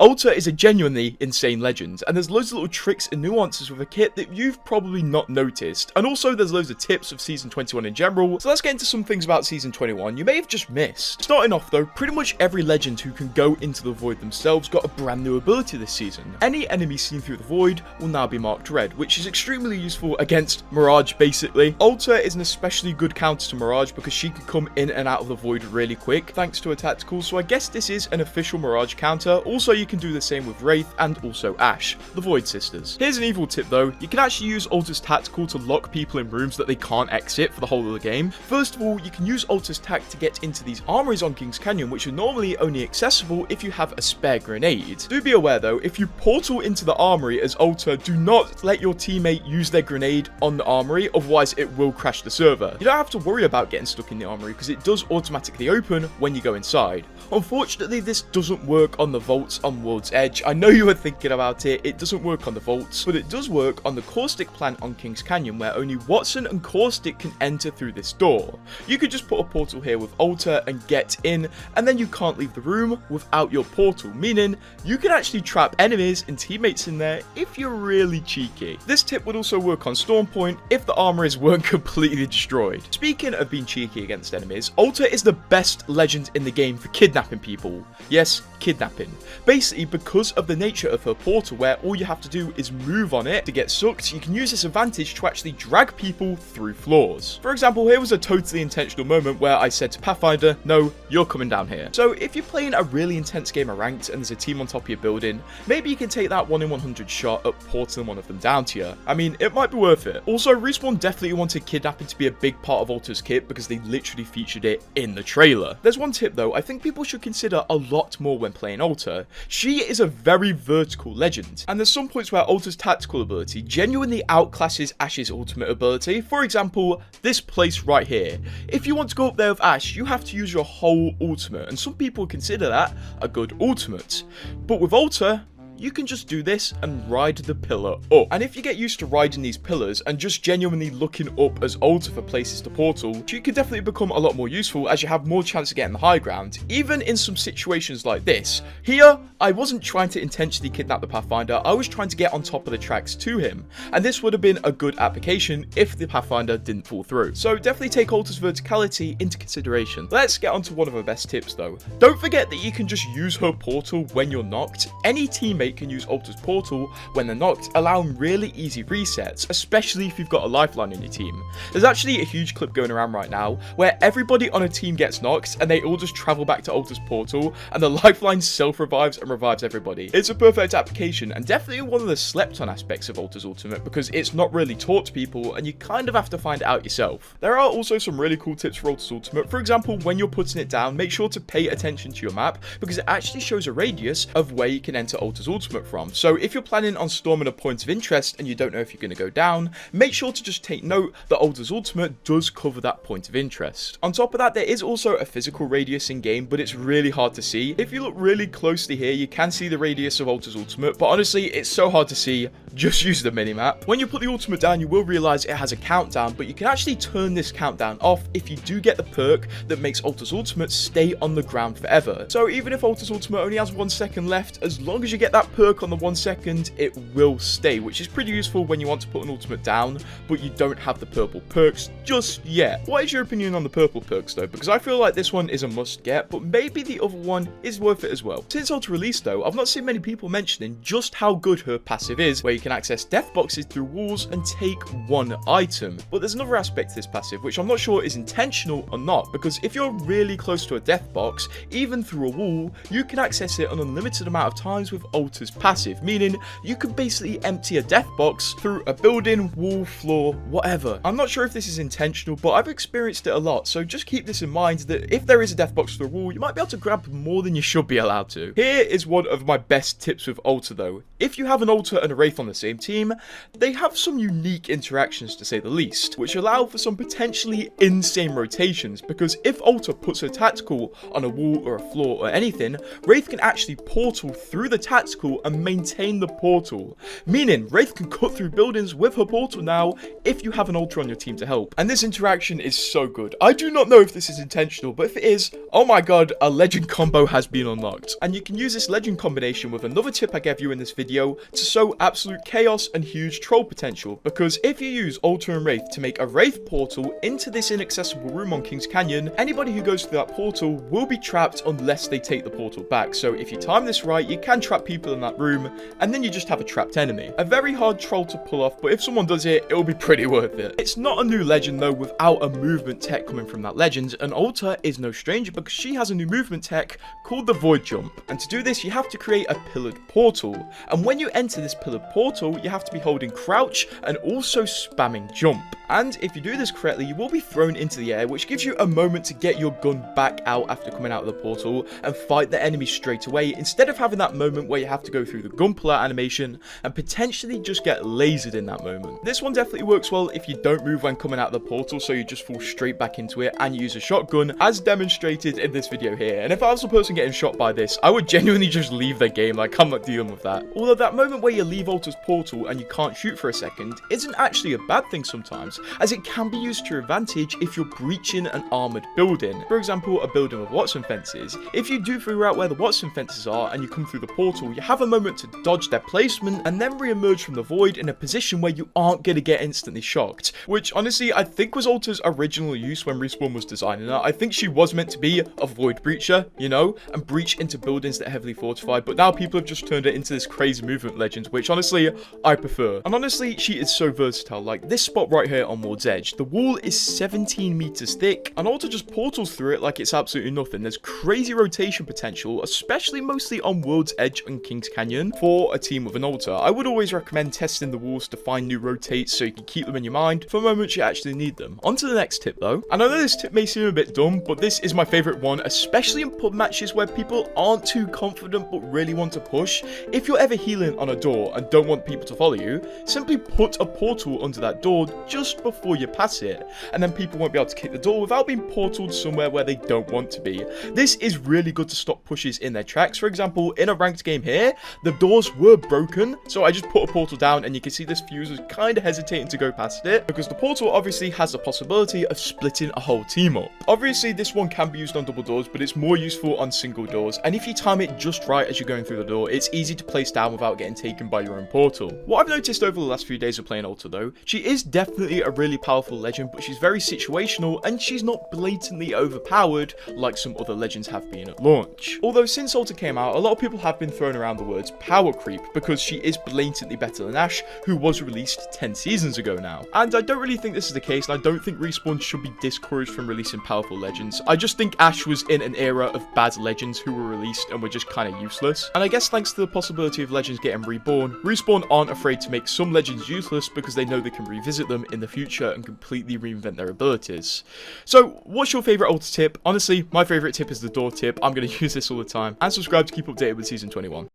Ulta is a genuinely insane legend, and there's loads of little tricks and nuances with a kit that you've probably not noticed, and also there's loads of tips of Season 21 in general, so let's get into some things about Season 21 you may have just missed. Starting off though, pretty much every legend who can go into the void themselves got a brand new ability this season. Any enemy seen through the void will now be marked red, which is extremely useful against Mirage basically. Ulta is an especially good counter to Mirage because she can come in and out of the void really quick thanks to her tactical, so I guess this is an official Mirage counter. Also you can do the same with Wraith and also Ashe, the Void Sisters. Here's an evil tip though, you can actually use Ulta's tactical to lock people in rooms that they can't exit for the whole of the game. First of all, you can use Ulta's tac to get into these armories on King's Canyon, which are normally only accessible if you have a spare grenade. Do be aware though, if you portal into the armory as Ulta, do not let your teammate use their grenade on the armory, otherwise it will crash the server. You don't have to worry about getting stuck in the armory because it does automatically open when you go inside. Unfortunately, this doesn't work on the vaults on World's Edge. I know you were thinking about it, it doesn't work on the vaults, but it does work on the Caustic plant on King's Canyon where only Watson and Caustic can enter through this door. You could just put a portal here with Ulta and get in, and then you can't leave the room without your portal, meaning you can actually trap enemies and teammates in there if you're really cheeky. This tip would also work on Storm Point if the armories weren't completely destroyed. Speaking of being cheeky against enemies, Ulta is the best legend in the game for kidnapping people. Yes, kidnapping. Basically, because of the nature of her portal where all you have to do is move on it to get sucked, you can use this advantage to actually drag people through floors. For example, here was a totally intentional moment where I said to Pathfinder, no, you're coming down here. So if you're playing a really intense game of ranked and there's a team on top of your building, maybe you can take that 1 in 100 shot at portaling one of them down to you. I mean, it might be worth it. Also, Respawn definitely wanted kidnapping to be a big part of Ulta's kit because they literally featured it in the trailer. There's one tip though, I think people should consider a lot more when playing Ulta. She is a very vertical legend, and there's some points where Ulta's tactical ability genuinely outclasses Ashe's ultimate ability. For example, this place right here. If you want to go up there with Ashe, you have to use your whole ultimate, and some people consider that a good ultimate. But with Ulta, you can just do this and ride the pillar up. And if you get used to riding these pillars and just genuinely looking up as Ulta for places to portal, you can definitely become a lot more useful as you have more chance of getting the high ground, even in some situations like this. Here, I wasn't trying to intentionally kidnap the Pathfinder, I was trying to get on top of the tracks to him, and this would have been a good application if the Pathfinder didn't fall through. So definitely take Ulta's verticality into consideration. Let's get on to one of her best tips though. Don't forget that you can just use her portal when you're knocked. Any teammate can use Ulta's portal when they're knocked, allowing really easy resets, especially if you've got a lifeline in your team. There's actually a huge clip going around right now where everybody on a team gets knocked and they all just travel back to Ulta's portal and the lifeline self-revives and revives everybody. It's a perfect application and definitely one of the slept on aspects of Ulta's ultimate because it's not really taught to people and you kind of have to find it out yourself. There are also some really cool tips for Ulta's ultimate. For example, when you're putting it down, make sure to pay attention to your map because it actually shows a radius of where you can enter Ulta's ultimate from. So if you're planning on storming a point of interest and you don't know if you're going to go down, make sure to just take note that Ulta's ultimate does cover that point of interest. On top of that, there is also a physical radius in game, but it's really hard to see. If you look really closely here, you can see the radius of Ulta's ultimate, but honestly, it's so hard to see, just use the minimap. When you put the ultimate down, you will realize it has a countdown, but you can actually turn this countdown off if you do get the perk that makes Ulta's ultimate stay on the ground forever. So even if Ulta's ultimate only has 1 second left, as long as you get that perk on the 1 second, it will stay, which is pretty useful when you want to put an ultimate down, but you don't have the purple perks just yet. What is your opinion on the purple perks though? Because I feel like this one is a must get, but maybe the other one is worth it as well. Since Ulta released though, I've not seen many people mentioning just how good her passive is, where you can access death boxes through walls and take one item. But there's another aspect to this passive, which I'm not sure is intentional or not, because if you're really close to a death box, even through a wall, you can access it an unlimited amount of times with Ulta's passive, meaning you can basically empty a death box through a building, wall, floor, whatever. I'm not sure if this is intentional, but I've experienced it a lot, so just keep this in mind that if there is a death box through a wall, you might be able to grab more than you should be allowed to. Here is one of my best tips with Ulta though. If you have an Ulta and a Wraith on the the same team, they have some unique interactions to say the least, which allow for some potentially insane rotations, because if Alta puts her tactical on a wall or a floor or anything, Wraith can actually portal through the tactical and maintain the portal, meaning Wraith can cut through buildings with her portal now if you have an Alta on your team to help. And this interaction is so good. I do not know if this is intentional, but if it is, oh my god, a legend combo has been unlocked. And you can use this legend combination with another tip I gave you in this video to sow absolute chaos and huge troll potential, because if you use Alta and Wraith to make a Wraith portal into this inaccessible room on King's Canyon, anybody who goes through that portal will be trapped unless they take the portal back. So if you time this right, you can trap people in that room, and then you just have a trapped enemy. A very hard troll to pull off, but if someone does it, it'll be pretty worth it. It's not a new legend though without a movement tech coming from that legend, and Alta is no stranger because she has a new movement tech called the Void Jump. And to do this, you have to create a pillared portal, and when you enter this pillared portal, you have to be holding crouch and also spamming jump. And if you do this correctly, you will be thrown into the air, which gives you a moment to get your gun back out after coming out of the portal and fight the enemy straight away, instead of having that moment where you have to go through the gun pull out animation and potentially just get lasered in that moment. This one definitely works well if you don't move when coming out of the portal, so you just fall straight back into it and use a shotgun as demonstrated in this video here. And if I was the person getting shot by this, I would genuinely just leave the game, like I'm not dealing with that. Although that moment where you leave Alta's portal and you can't shoot for a second isn't actually a bad thing sometimes, as it can be used to your advantage if you're breaching an armored building. For example, a building with Watson fences. If you do figure out where the Watson fences are and you come through the portal, you have a moment to dodge their placement and then re-emerge from the void in a position where you aren't going to get instantly shocked, which honestly I think was Alta's original use when Respawn was designing her. I think she was meant to be a void breacher, you know, and breach into buildings that are heavily fortified, but now people have just turned it into this crazy movement legend, which honestly I prefer. And honestly, she is so versatile. Like this spot right here on World's Edge, the wall is 17 meters thick and Alta just portals through it like it's absolutely nothing. There's crazy rotation potential, especially mostly on World's Edge and King's Canyon for a team with an Alta. I would always recommend testing the walls to find new rotates so you can keep them in your mind for moments you actually need them. On to the next tip though, and I know this tip may seem a bit dumb, but this is my favorite one, especially in pub matches where people aren't too confident but really want to push. If you're ever healing on a door and don't want people to follow you, simply put a portal under that door just before you pass it, and then people won't be able to kick the door without being portaled somewhere where they don't want to be. This is really good to stop pushes in their tracks. For example, in a ranked game here, the doors were broken, so I just put a portal down and you can see this fuse was kind of hesitating to go past it because the portal obviously has the possibility of splitting a whole team up. Obviously this one can be used on double doors, but it's more useful on single doors, and if you time it just right as you're going through the door, it's easy to place down without getting taken by your own portal. What I've noticed over the last few days of playing Alta though, she is definitely a really powerful legend, but she's very situational and she's not blatantly overpowered like some other legends have been at launch. Although since Alta came out, a lot of people have been throwing around the words power creep because she is blatantly better than Ashe, who was released 10 seasons ago now. And I don't really think this is the case, and I don't think Respawn should be discouraged from releasing powerful legends. I just think Ashe was in an era of bad legends who were released and were just kind of useless. And I guess thanks to the possibility of legends getting reborn, Respawn aren't afraid to make some legends useless because they know they can revisit them in the future and completely reinvent their abilities. So what's your favorite Alta tip? Honestly, my favorite tip is the door tip. I'm going to use this all the time. And subscribe to keep updated with Season 21.